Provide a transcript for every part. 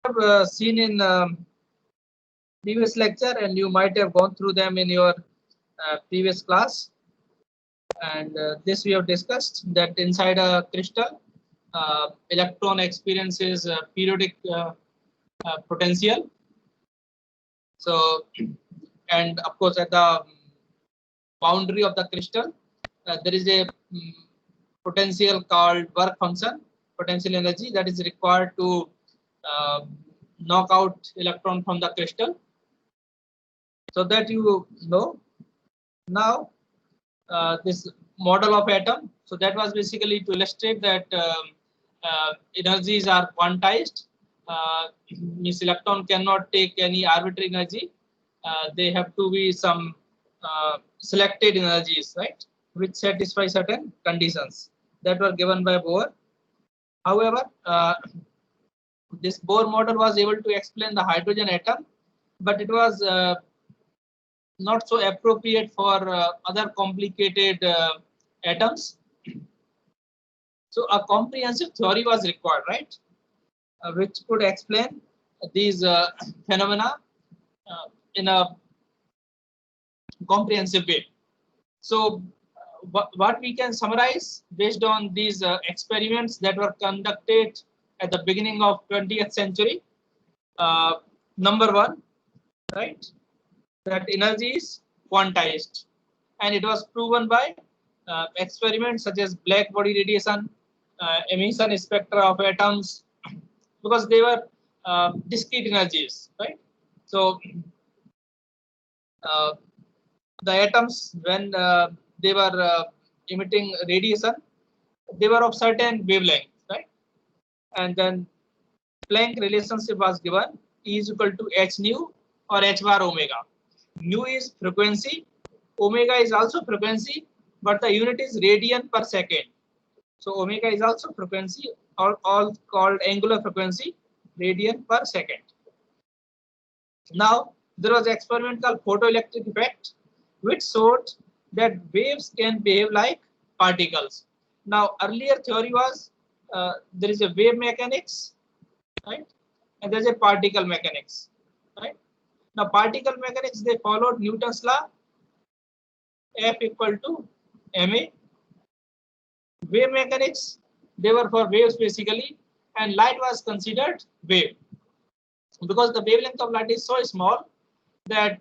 have seen in previous lecture, and you might have gone through them in your previous class. And this we have discussed that inside a crystal, electron experiences periodic potential. So, and of course, at the boundary of the crystal, there is a potential called work function, potential energy, that is required to knock out electron from the crystal. So that you know. Now this model of atom, so that was basically to illustrate that energies are quantized. Means electron cannot take any arbitrary energy. They have to be some selected energies, right, which satisfy certain conditions that were given by Bohr. However, this Bohr model was able to explain the hydrogen atom, but it was not so appropriate for other complicated atoms. So a comprehensive theory was required, right, which could explain these phenomena in a comprehensive way. So what we can summarize based on these experiments that were conducted at the beginning of 20th century. Number one, right, that energy is quantized, and it was proven by experiments such as black body radiation, emission spectra of atoms, because they were discrete energies, right? So the atoms, when they were emitting radiation, they were of certain wavelength, right? And then Planck relationship was given, E is equal to h nu or h bar omega. Nu is frequency, omega is also frequency, but the unit is radian per second. So omega is also frequency, all called angular frequency, radian per second. Now there was an experiment called photoelectric effect, which showed that waves can behave like particles. Now earlier theory was there is a wave mechanics, right, and there's a particle mechanics, right. Now particle mechanics, they followed Newton's law, F equal to ma. Wave mechanics, they were for waves basically, and light was considered wave because the wavelength of light is so small that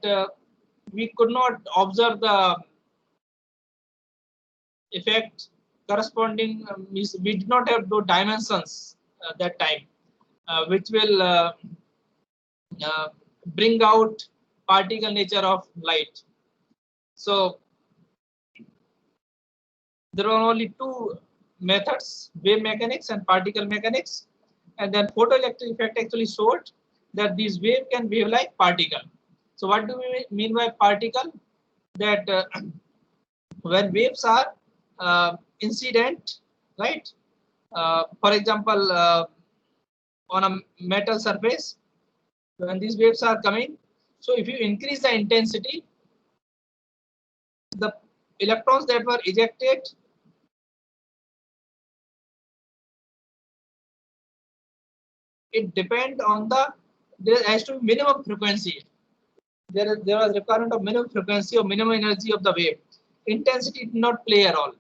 we could not observe the effect corresponding. We did not have those dimensions that time, which will bring out particle nature of light. So there are only two methods, wave mechanics and particle mechanics, and then photoelectric effect actually showed that these wave can behave like particle. So what do we mean by particle? That when waves are incident, right? For example, on a metal surface, when these waves are coming, so if you increase the intensity, the electrons that were ejected it depend on there has to be minimum frequency. There was requirement of minimum frequency or minimum energy of the wave. Intensity did not play a role.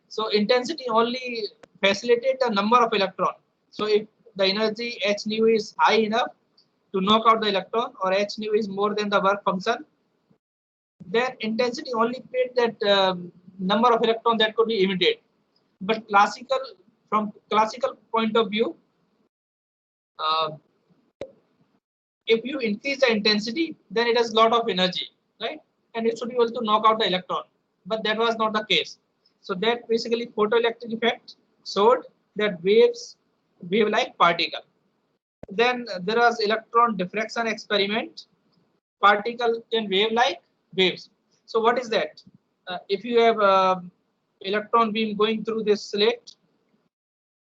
So intensity only facilitate the number of electron. So if the energy h nu is high enough to knock out the electron, or h nu is more than the work function, then intensity only played that number of electron that could be emitted. But from classical point of view, if you increase the intensity, then it has a lot of energy, right? And it should be able to knock out the electron. But that was not the case. So that basically photoelectric effect showed that waves behave like particle. Then there was electron diffraction experiment. Particle can wave like waves. So what is that? If you have electron beam going through this slit,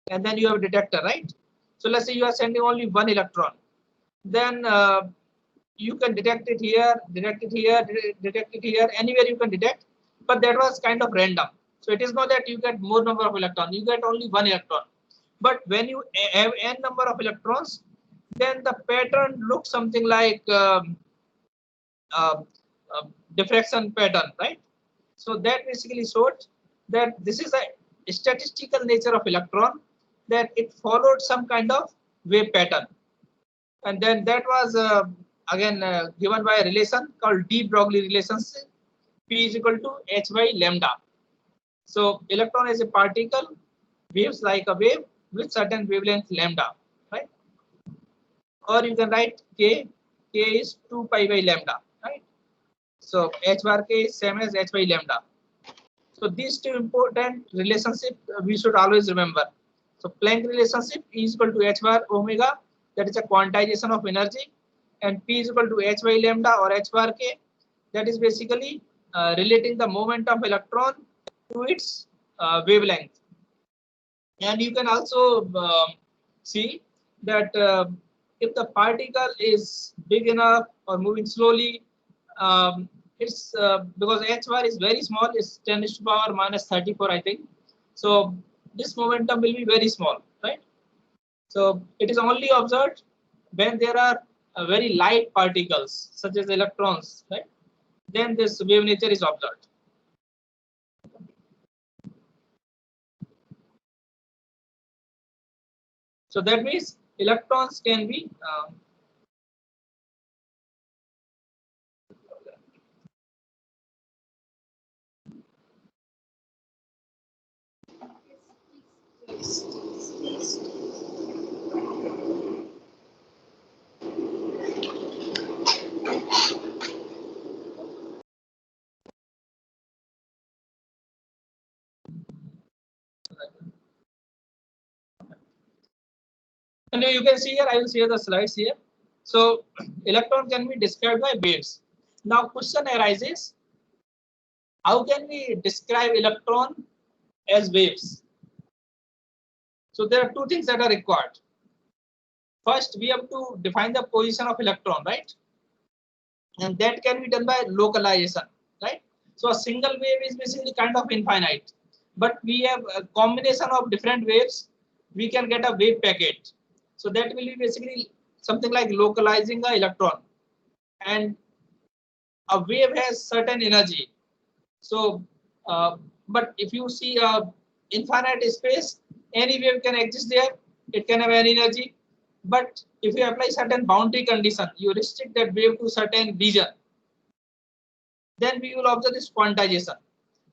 and then you have a detector, right? So let's say you are sending only one electron. Then you can detect it here, detect it here, detect it here, anywhere you can detect, but that was kind of random. So it is not that you get more number of electrons, you get only one electron. But when you have n number of electrons, then the pattern looks something like uh, diffraction pattern, right? So that basically showed that this is a statistical nature of electron, that it followed some kind of wave pattern, and then that was again given by a relation called de Broglie relationship. P is equal to h by lambda. So electron is a particle, behaves like a wave with certain wavelength lambda, right? Or you can write k. K is 2 pi by lambda, right? So h bar k is same as h by lambda. So these two important relationships we should always remember. So Planck relationship is equal to h bar omega, that is a quantization of energy, and P is equal to h by lambda or h bar k, that is basically relating the moment of electron to its wavelength. And you can also see that if the particle is big enough or moving slowly, it's because h bar is very small, it's 10 to the power minus 34, I think. So this momentum will be very small, right? So it is only observed when there are very light particles such as electrons, right? Then this wave nature is observed. So that means electrons can be and you can see here, I will share the slides here. So electron can be described by waves. Now question arises, how can we describe electron as waves? So there are two things that are required. First, we have to define the position of electron, right? And that can be done by localization, right? So a single wave is basically kind of infinite, but we have a combination of different waves, we can get a wave packet. So that will be basically something like localizing the electron. And a wave has certain energy. So but if you see a infinite space, any wave can exist there, it can have any energy. But if you apply certain boundary condition, you restrict that wave to certain region, then we will observe this quantization.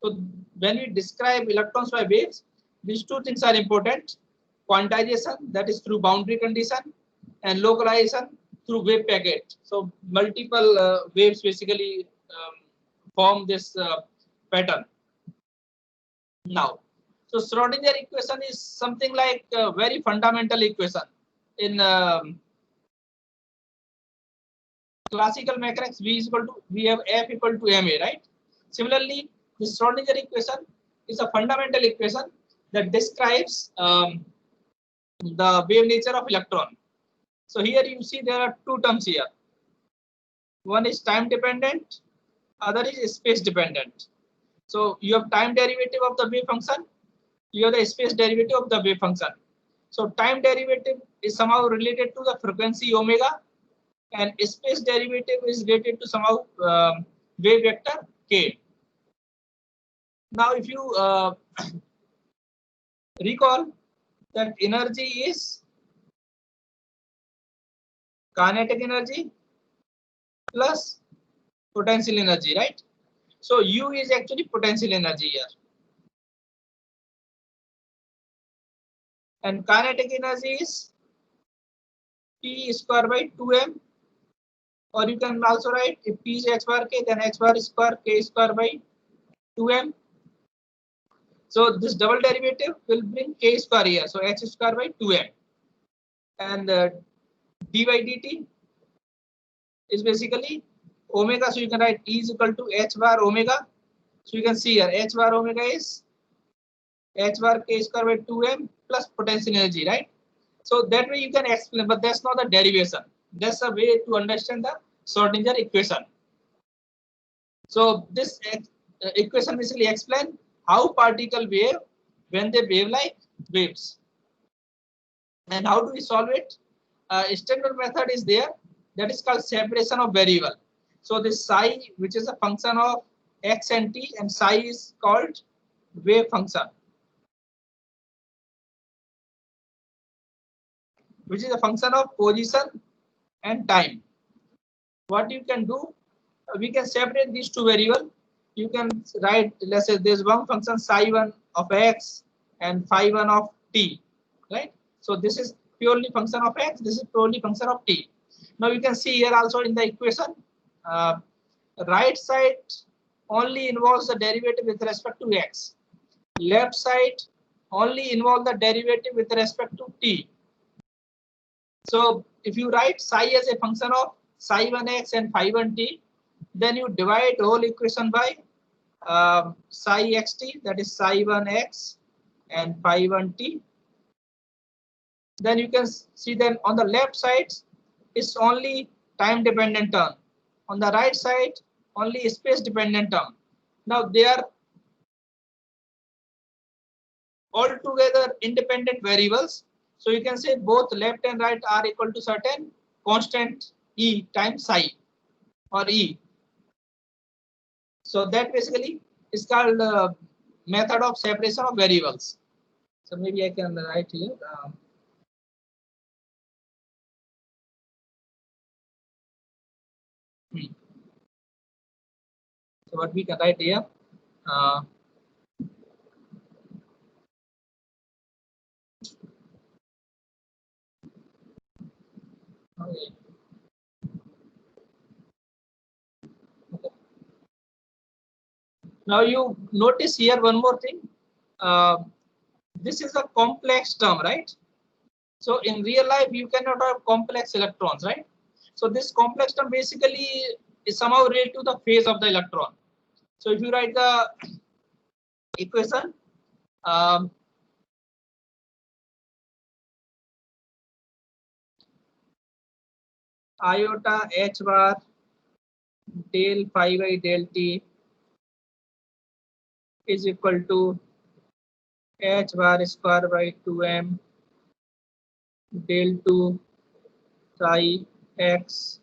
So when we describe electrons by waves, these two things are important: quantization, that is through boundary condition, and localization through wave packet. So multiple waves basically form this pattern. Now, so Schrodinger equation is something like a very fundamental equation in classical mechanics. V is equal to, we have F equal to ma, right? Similarly, the Schrodinger equation is a fundamental equation that describes the wave nature of electron. So here you see there are two terms here. One is time dependent, other is space dependent. So you have time derivative of the wave function, you have the space derivative of the wave function. So time derivative is somehow related to the frequency omega, and space derivative is related to somehow wave vector k. Now, if you recall that energy is kinetic energy plus potential energy, right? So U is actually potential energy here, and kinetic energy is P square by 2m, or you can also write if P is h bar k, then h bar square k square by 2m. So this double derivative will bring k square here, so h square by 2m, and d by dt is basically omega. So you can write E is equal to h bar omega. So you can see here h bar omega is h bar k square by 2m plus potential energy, right? So that way you can explain, but that's not the derivation. That's a way to understand the Schrodinger equation. So this equation basically explains how particle behave when they behave like waves. And how do we solve it? standard method is there, that is called separation of variable. So this psi, which is a function of x and t, and psi is called wave function, which is a function of position and time. What you can do, we can separate these two variables. You can write, let's say there's one function psi1 of x and phi1 of t, right? So this is purely function of x, this is purely function of t. Now you can see here also in the equation, right side only involves the derivative with respect to x. Left side only involves the derivative with respect to t. So if you write psi as a function of psi1x and phi1t, then you divide the whole equation by psi xt, that is psi1x and phi1t. Then you can see that on the left side it's only time dependent term, on the right side only space dependent term. Now they are altogether independent variables, so you can say both left and right are equal to certain constant e times psi or e. So that basically is called method of separation of variables. So maybe I can write here. So what we can write here. Okay. Now you notice here one more thing. This is a complex term, right? So in real life, you cannot have complex electrons, right? So this complex term basically is somehow related to the phase of the electron. So if you write the equation, iota h bar del phi by del t is equal to h bar square by 2m del 2 psi x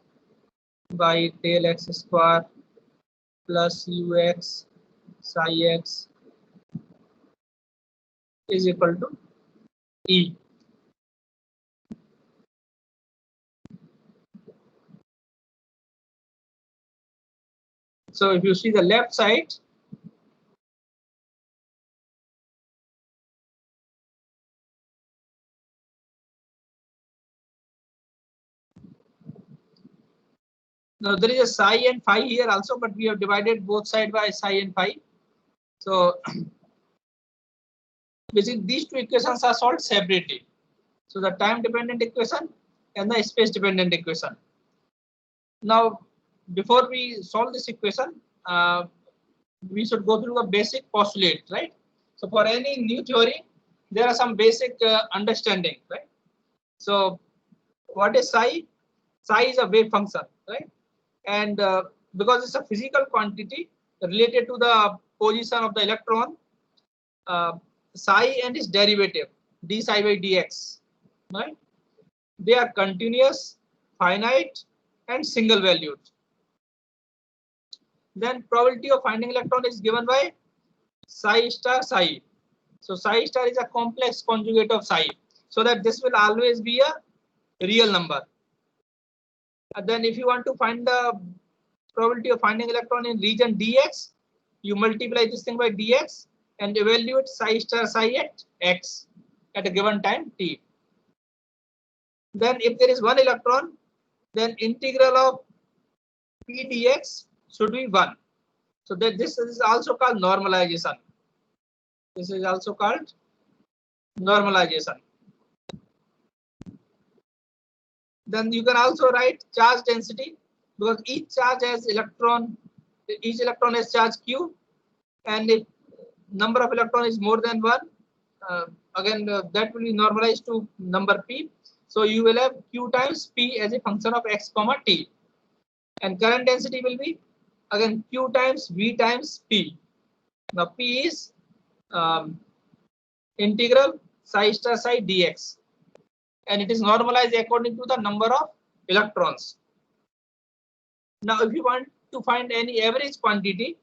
by del x square plus ux psi x is equal to E. So if you see the left side, now there is a psi and phi here also, but we have divided both sides by psi and phi. So basically these two equations are solved separately. So the time dependent equation and the space dependent equation. Now before we solve this equation, we should go through the basic postulate, right? So for any new theory, there are some basic understanding, right? So what is psi? Psi is a wave function, right? And because it's a physical quantity related to the position of the electron, psi and its derivative d psi by dx, right? They are continuous, finite, and single valued. Then probability of finding electron is given by psi star psi. So psi star is a complex conjugate of psi, so that this will always be a real number. And then if you want to find the probability of finding electron in region dx, you multiply this thing by dx and evaluate psi star psi at x at a given time t. Then if there is one electron, then integral of p dx should be 1. So that this is also called normalization. This is also called normalization. Then you can also write charge density, because each charge has electron, each electron has charge q, and if number of electron is more than 1, that will be normalized to number p. So you will have q times p as a function of x comma t, and current density will be again q times v times p. Now p is integral psi star psi dx, and it is normalized according to the number of electrons. Now, if you want to find any average quantity,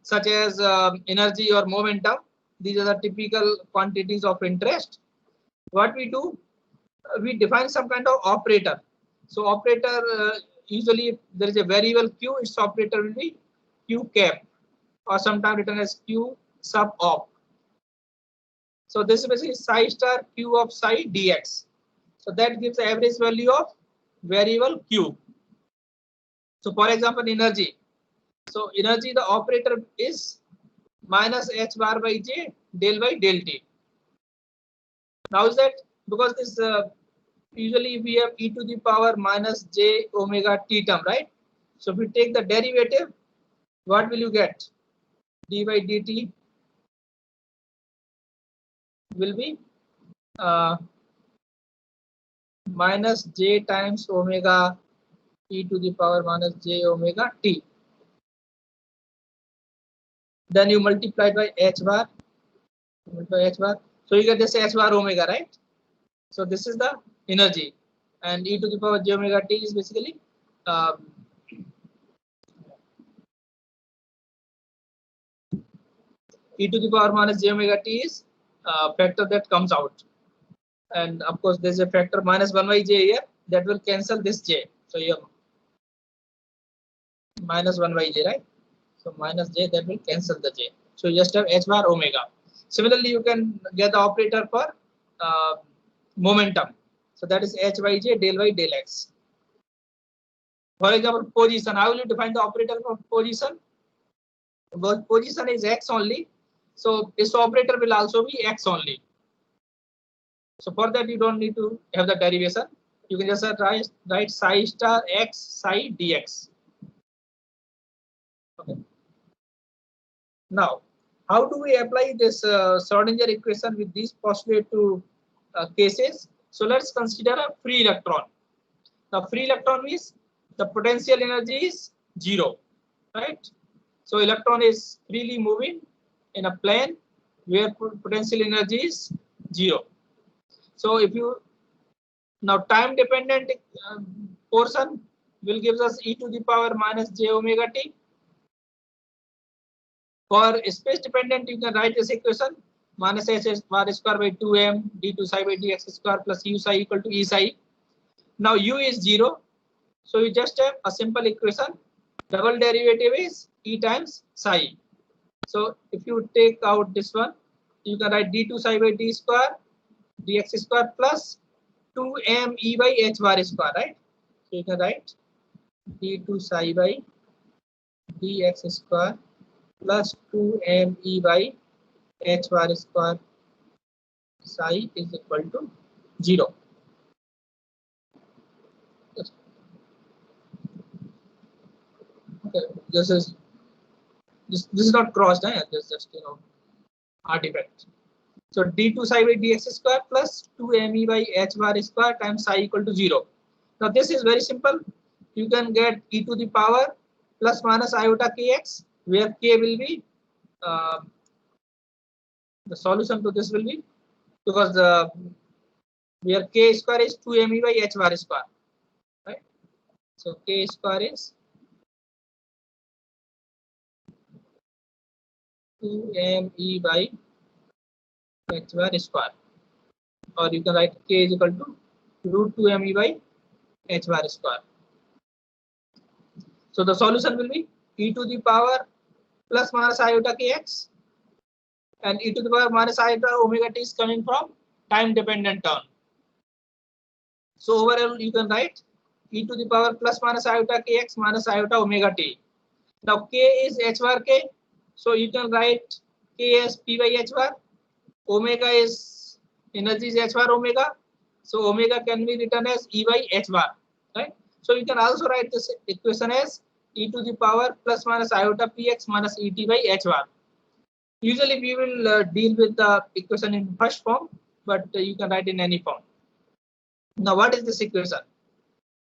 such as energy or momentum, these are the typical quantities of interest. What we do, we define some kind of operator. So operator, usually if there is a variable q, its operator will be q cap, or sometimes written as q sub op. So this is basically psi star q of psi dx. So that gives the average value of variable q. So for example, energy. So energy, the operator is minus h bar by j del by del t. Now is that because this usually we have e to the power minus j omega t term, right? So if we take the derivative, what will you get? D by dt will be minus j times omega e to the power minus j omega t. Then you multiply by h bar, so you get this h bar omega, right? So this is the energy, and e to the power j omega t is basically e to the power minus j omega t is factor that comes out, and of course there's a factor minus 1 by j here that will cancel this j. So here minus 1 by j, right? So minus j, that will cancel the j. So you just have h bar omega. Similarly, you can get the operator for momentum. So that is h by j del by del x. For example, position. How will you define the operator for position? Because position is x only, so this operator will also be x only. So for that you don't need to have the derivation. You can just write psi star x psi dx. Okay. Now, how do we apply this Schrodinger equation with these postulate to cases? So let's consider a free electron. The free electron means the potential energy is 0, right? So electron is freely moving in a plane where potential energy is 0. So if you now time dependent portion will give us e to the power minus j omega t. For space dependent, you can write this equation minus h bar square by 2m d2 psi by dx square plus u psi equal to e psi. Now u is 0, so you just have a simple equation. Double derivative is e times psi. So if you take out this one, you can write d2 psi by d square dx square plus 2m e by h bar square, right? So you can write d2 psi by dx square plus 2m e by h bar square psi is equal to 0. Okay, this is not crossed, this is just artifact. So d2 psi by dx square plus 2m e by h bar square times psi equal to 0. Now this is very simple. You can get e to the power plus minus iota kx, where k will be the solution to this will be, because where k square is 2m e by h bar square, right? So k square is 2m e by h bar square, or you can write k is equal to root 2m e by h bar square. So the solution will be e to the power plus minus iota kx, and e to the power minus iota omega t is coming from time dependent term. So overall you can write e to the power plus minus iota kx minus iota omega t. Now k is h bar k, so you can write k as p by h bar. Omega is energy is h bar omega, so omega can be written as e by h bar, right? So you can also write this equation as e to the power plus minus iota px minus et by h bar. Usually we will deal with the equation in first form, but you can write in any form. Now what is this equation?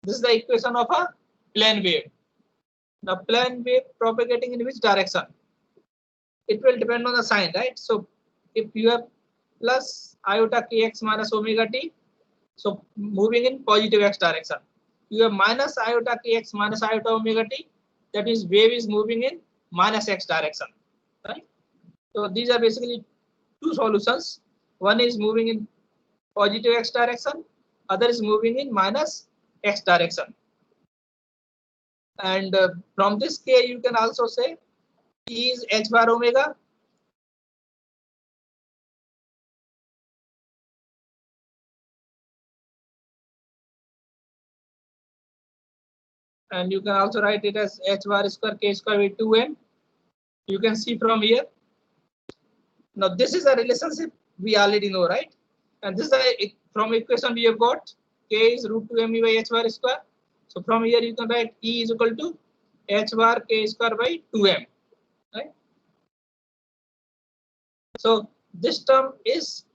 This is the equation of a plane wave. Now plane wave propagating in which direction? It will depend on the sign, right? So if you have plus iota kx minus omega t, So moving in positive x direction. You have minus iota kx minus iota omega t. That means wave is moving in minus x direction. Right? So these are basically two solutions. One is moving in positive x direction, other is moving in minus x direction. And from this K, you can also say E is h bar omega. And you can also write it as h bar square k square by 2m. You can see from here. Now this is a relationship we already know, right? And this is from equation we have got k is root 2 me by h bar square. So from here you can write E is equal to h bar k square by 2m. Right? So this term is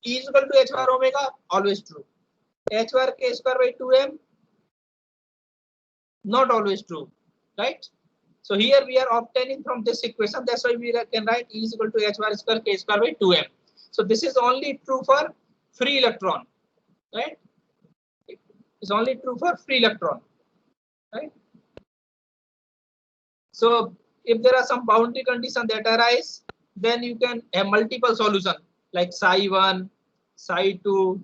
E is equal to h bar omega, always true. H bar k square by 2m, not always true, right? So here we are obtaining from this equation. That's why we can write E is equal to h bar square k square by 2m. So this is only true for free electron, right? It's only true for free electron, right? So if there are some boundary conditions that arise, then you can have multiple solution like psi 1, psi 2,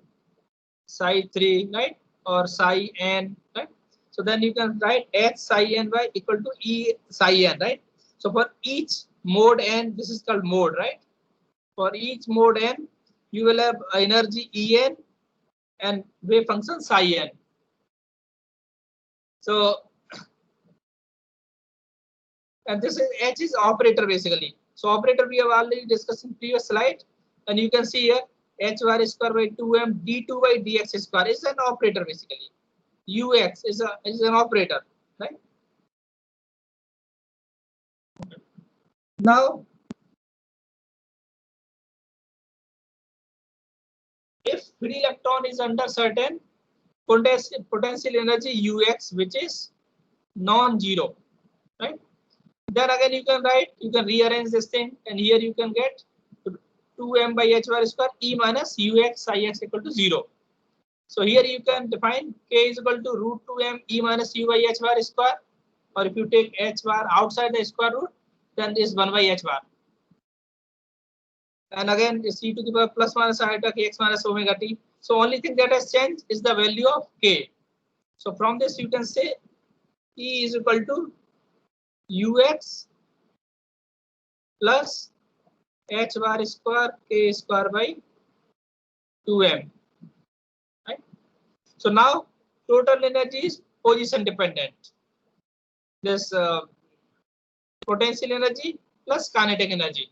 psi 3, right? Or psi n, right? So then you can write h psi n y equal to E psi n, right? So for each mode n, this is called mode, right? For each mode n, you will have energy En and wave function psi n. So, and this is H is operator basically. So operator we have already discussed in previous slide, and you can see here h bar square by 2m d2 by dx square is an operator basically. Ux is an operator, right? Now, if free electron is under certain potential energy Ux, which is non-zero, right? Then again you can write, you can rearrange this thing, and here you can get 2m by h bar square E minus Ux psi x equal to 0. So here you can define k is equal to root 2m E minus u by h bar square, or if you take h bar outside the square root, then this 1 by h bar. And again this e to the power plus minus iota kx minus omega t. So only thing that has changed is the value of k. So from this you can say E is equal to Ux plus h bar square k square by 2m. Right? So now total energy is position dependent. This potential energy plus kinetic energy.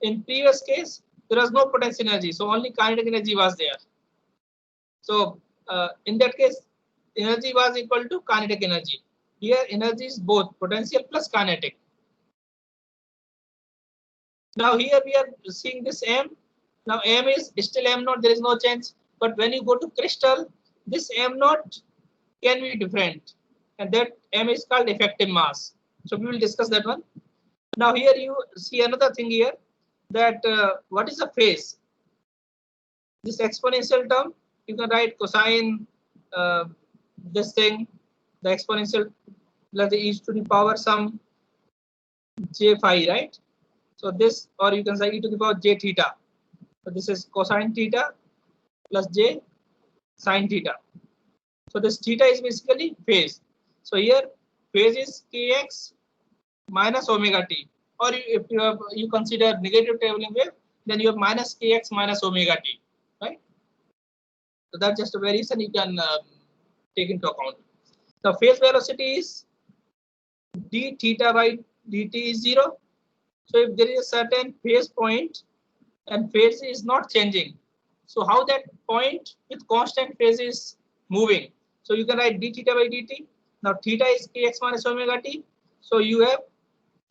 In previous case, there was no potential energy, so only kinetic energy was there. So in that case, energy was equal to kinetic energy. Here energy is both potential plus kinetic. Now here we are seeing this M. Now M is still M naught, there is no change. But when you go to crystal, this M naught can be different. And that M is called effective mass. So we will discuss that one. Now here you see another thing here, that what is the phase? This exponential term, you can write cosine this thing, the exponential plus the e to the power some j phi, right? So this, or you can say e to the power j theta. So this is cosine theta plus j sine theta. So this theta is basically phase. So here phase is kx minus omega t, or if you consider negative traveling wave, then you have minus kx minus omega t, right? So that's just a variation you can take into account. The phase velocity is d theta by dt is 0. So if there is a certain phase point and phase is not changing, so how that point with constant phase is moving? So you can write d theta by dt. Now theta is kx minus omega t. So you have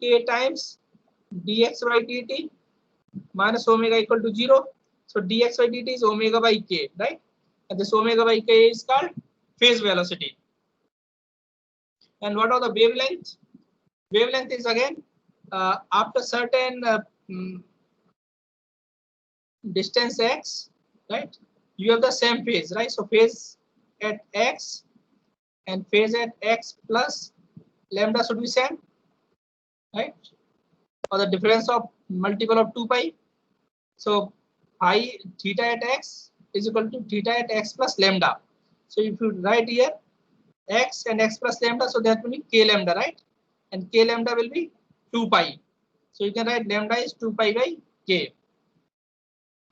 k times dx by dt minus omega equal to 0. So dx by dt is omega by k, right? And this omega by k is called phase velocity. And what are the wavelength? Wavelength is again after certain distance x, right? you have the same phase, right? So phase at x and phase at x plus lambda should be same, right? Or the difference of multiple of 2 pi. So phi theta at x is equal to theta at x plus lambda. So if you write here x and x plus lambda, so that will be k lambda, right? And k lambda will be 2 pi. So you can write lambda is 2 pi by k.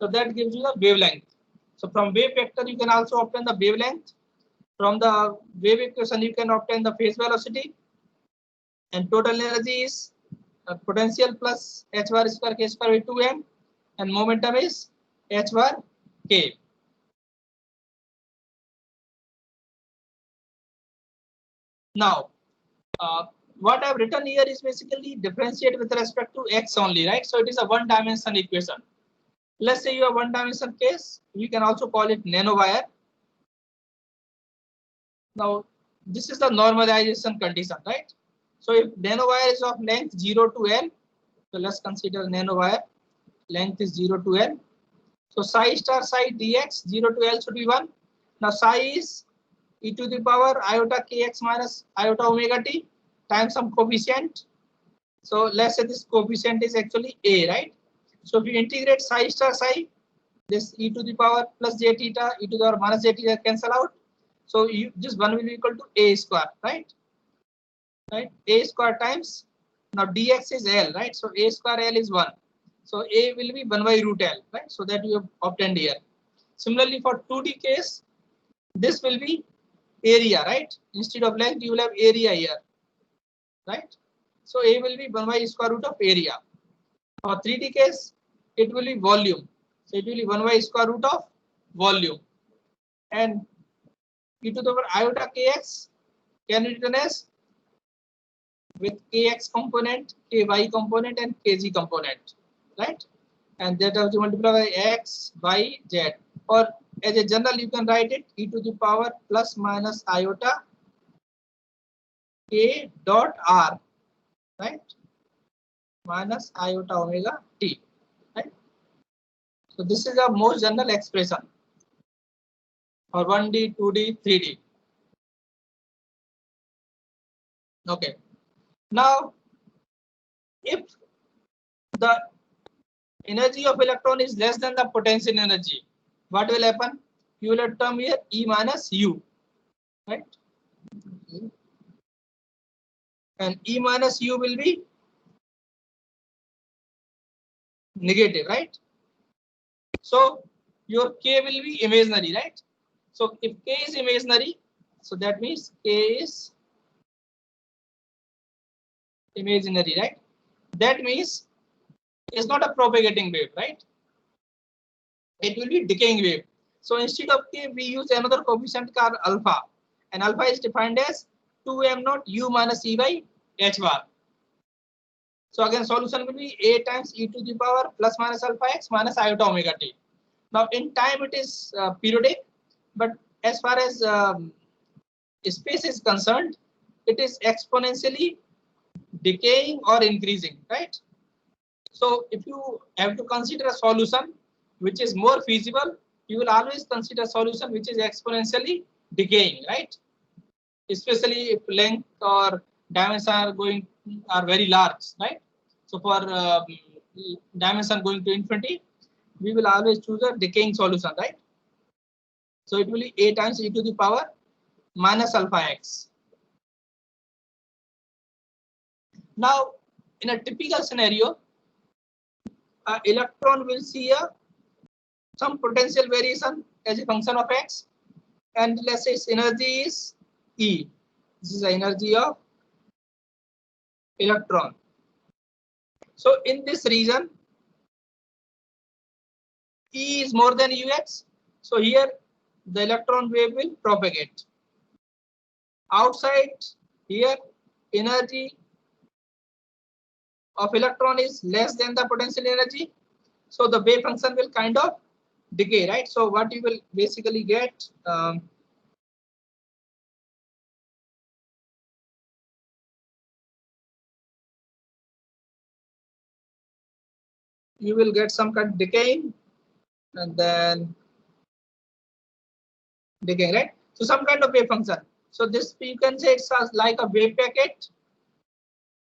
So that gives you the wavelength. So from wave vector you can also obtain the wavelength. From the wave equation you can obtain the phase velocity, and total energy is potential plus h bar square k square by 2m, and momentum is h bar k. Now what I've written here is basically differentiate with respect to x only, right? So it is a one dimension equation. Let's say you have one dimension case, we can also call it nanowire. Now this is the normalization condition, right? So if nanowire is of length 0 to L, so let's consider nanowire length is 0 to L. So psi star psi dx 0 to L should be 1. Now psi is e to the power iota kx minus iota omega t times some coefficient. So let's say this coefficient is actually a, right? So if you integrate psi star psi, this e to the power plus j theta e to the power minus j theta cancel out. So you, this one will be equal to a square, right? Right? A square times, now dx is L, right? So a square L is 1. So a will be 1 by root L, right? So that you have obtained here. Similarly for 2D case, this will be area, right? Instead of length, you will have area here, right? So a will be 1 by square root of area. For 3D case, it will be volume. So it will be 1 by square root of volume. And e to the power iota kx can be written as with kx component, ky component, and kg component, right? And that has to multiply by x by z. Or as a general, you can write it e to the power plus minus iota k dot r, right? Minus iota omega t, right? So this is a most general expression for 1D, 2D, 3D. Okay. Now, if the energy of electron is less than the potential energy, what will happen? You will have term here E minus U, right? And E minus U will be negative, right? So your K will be imaginary, right? So if K is imaginary, so that means K is imaginary, right? That means it's not a propagating wave, right? It will be decaying wave. So instead of K, we use another coefficient called alpha, and alpha is defined as 2m naught U minus E by H bar. So again, solution will be a times e to the power plus minus alpha x minus iota omega t. Now in time it is periodic, but as far as space is concerned, it is exponentially decaying or increasing, right? So if you have to consider a solution which is more feasible, you will always consider a solution which is exponentially decaying, right? Especially if length or dimension are very large, right? So for dimension going to infinity, we will always choose a decaying solution, right? So it will be a times e to the power minus alpha x. Now, in a typical scenario, electron will see some potential variation as a function of x, and let's say its energy is E. This is the energy of electron. So in this region, E is more than Ux. So here the electron wave will propagate. Outside here, energy of electron is less than the potential energy. So the wave function will kind of decay, right? So what you will basically get, you will get some kind of decaying, and then decaying, right? So some kind of wave function. So this you can say it's like a wave packet,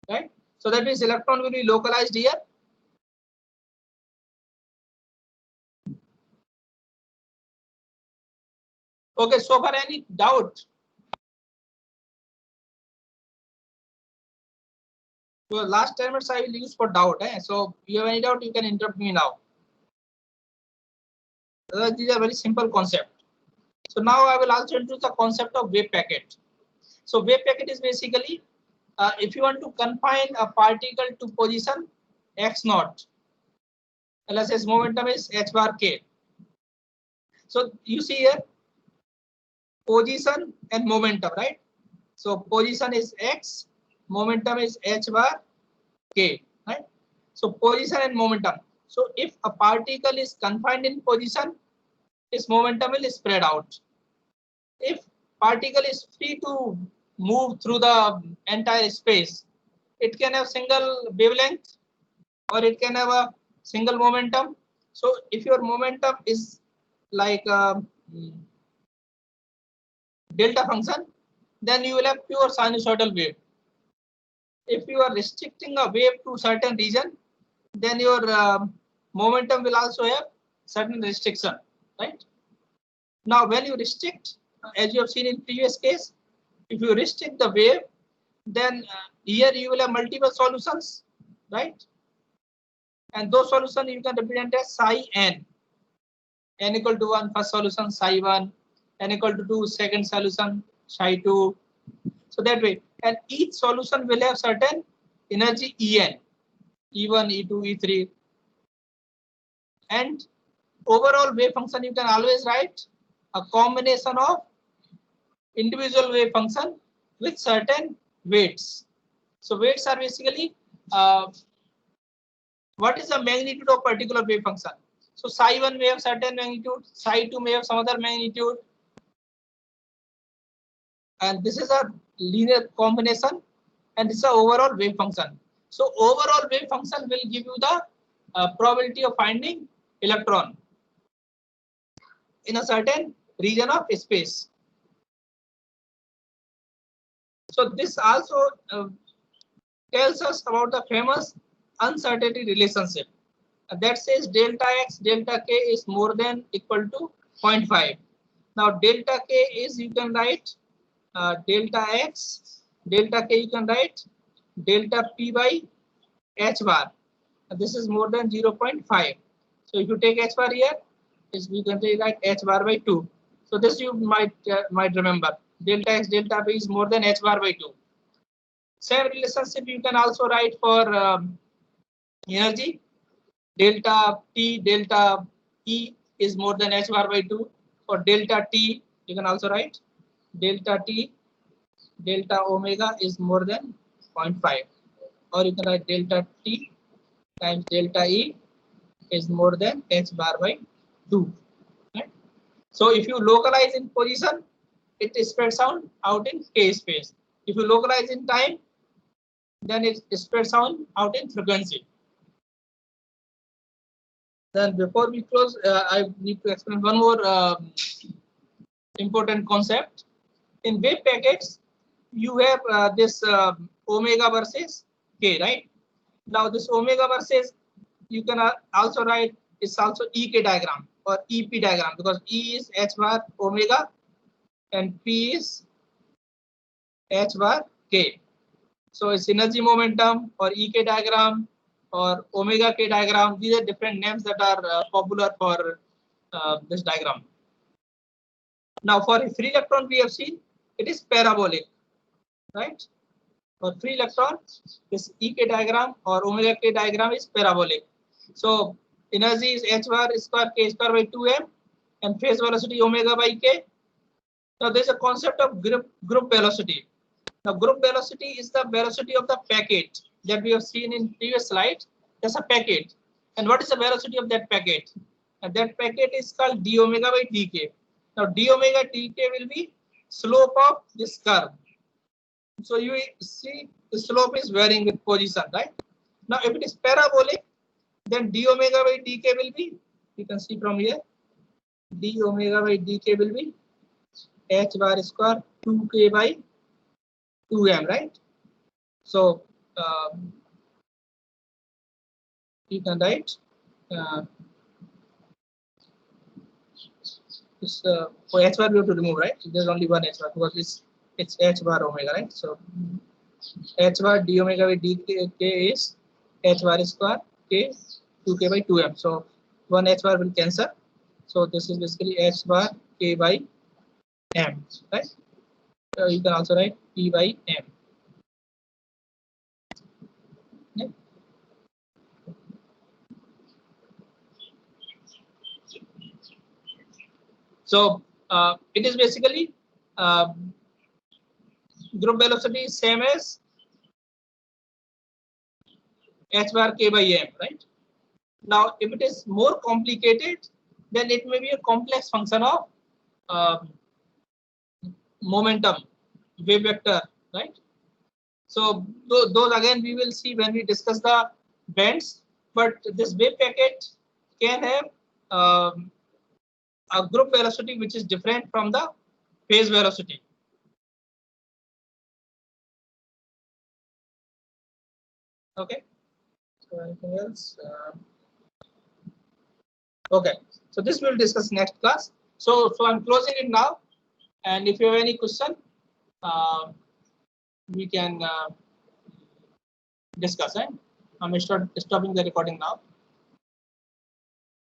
right? So that means electron will be localized here. Okay, so far any doubt? So last 10 minutes I will use for doubt. So you have any doubt, you can interrupt me now. These are very simple concept. So now I will also introduce the concept of wave packet. So wave packet is basically if you want to confine a particle to position x naught, let's say its momentum is h bar k. So you see here position and momentum, right? So position is x, momentum is h bar k, right? So position and momentum. So if a particle is confined in position, its momentum will spread out. If particle is free to move through the entire space, it can have single wavelength or it can have a single momentum. So if your momentum is like delta function, then you will have pure sinusoidal wave. If you are restricting a wave to certain region, then your momentum will also have certain restriction, right? Now when you restrict, as you have seen in previous case, if you restrict the wave, then here you will have multiple solutions, right? And those solutions you can represent as psi n. N equal to 1 first solution, psi 1, n equal to 2 second solution, psi 2. So that way, and each solution will have certain energy En, E1, E2, E3. And overall wave function you can always write a combination of individual wave function with certain weights. So weights are basically what is the magnitude of particular wave function. So psi 1 may have certain magnitude, psi 2 may have some other magnitude, and this is a linear combination, and this is the overall wave function. So overall wave function will give you the probability of finding electron in a certain region of space. So this also tells us about the famous uncertainty relationship that says delta x delta k is more than equal to 0.5. Now delta k is, you can write delta x delta k, you can write delta p by h bar. This is more than 0.5. So if you take h bar here, we can say like h bar by 2. So this you might remember, delta x delta p is more than h bar by 2. Same relationship you can also write for energy. Delta T delta E is more than h bar by 2. For delta T, you can also write delta T delta omega is more than 0.5, or you can write delta T times delta E is more than h bar by 2. Right? So if you localize in position, it spreads out in k space. If you localize in time, then it spreads out in frequency. Then before we close, I need to explain one more important concept. In wave packets, you have this omega versus k, right? Now this omega versus, you can also write, it's also ek diagram or ep diagram, because E is h bar omega and p is h bar k. So it's energy momentum or ek diagram or omega k diagram. These are different names that are popular for this diagram. Now for a free electron, we have seen it is parabolic, right? For free electron, this ek diagram or omega k diagram is parabolic. So energy is h bar square k square by 2m and phase velocity omega by k. Now there is a concept of group velocity. Now group velocity is the velocity of the packet that we have seen in previous slide. That's a packet. And what is the velocity of that packet? And that packet is called d omega by dk. Now d omega dk will be slope of this curve. So you see the slope is varying with position, right? Now if it is parabolic, then d omega by dk will be, you can see from here, d omega by dk will be h bar square 2k by 2m, right? So you can write this for h bar we have to remove, right? There's only one h bar because it's h bar omega, right? So h bar d omega by dk is h bar square k 2k by 2m. So one h bar will cancel. So this is basically h bar k by m, right? You can also write p by m. Yeah. So it is basically group velocity is same as h bar k by m, right? Now, if it is more complicated, then it may be a complex function of momentum, wave vector, right? So those again we will see when we discuss the bends. But this wave packet can have a group velocity which is different from the phase velocity. Okay. So anything else? Okay. So this we'll discuss next class. So I'm closing it now. And if you have any question, we can discuss. I'm stopping the recording now.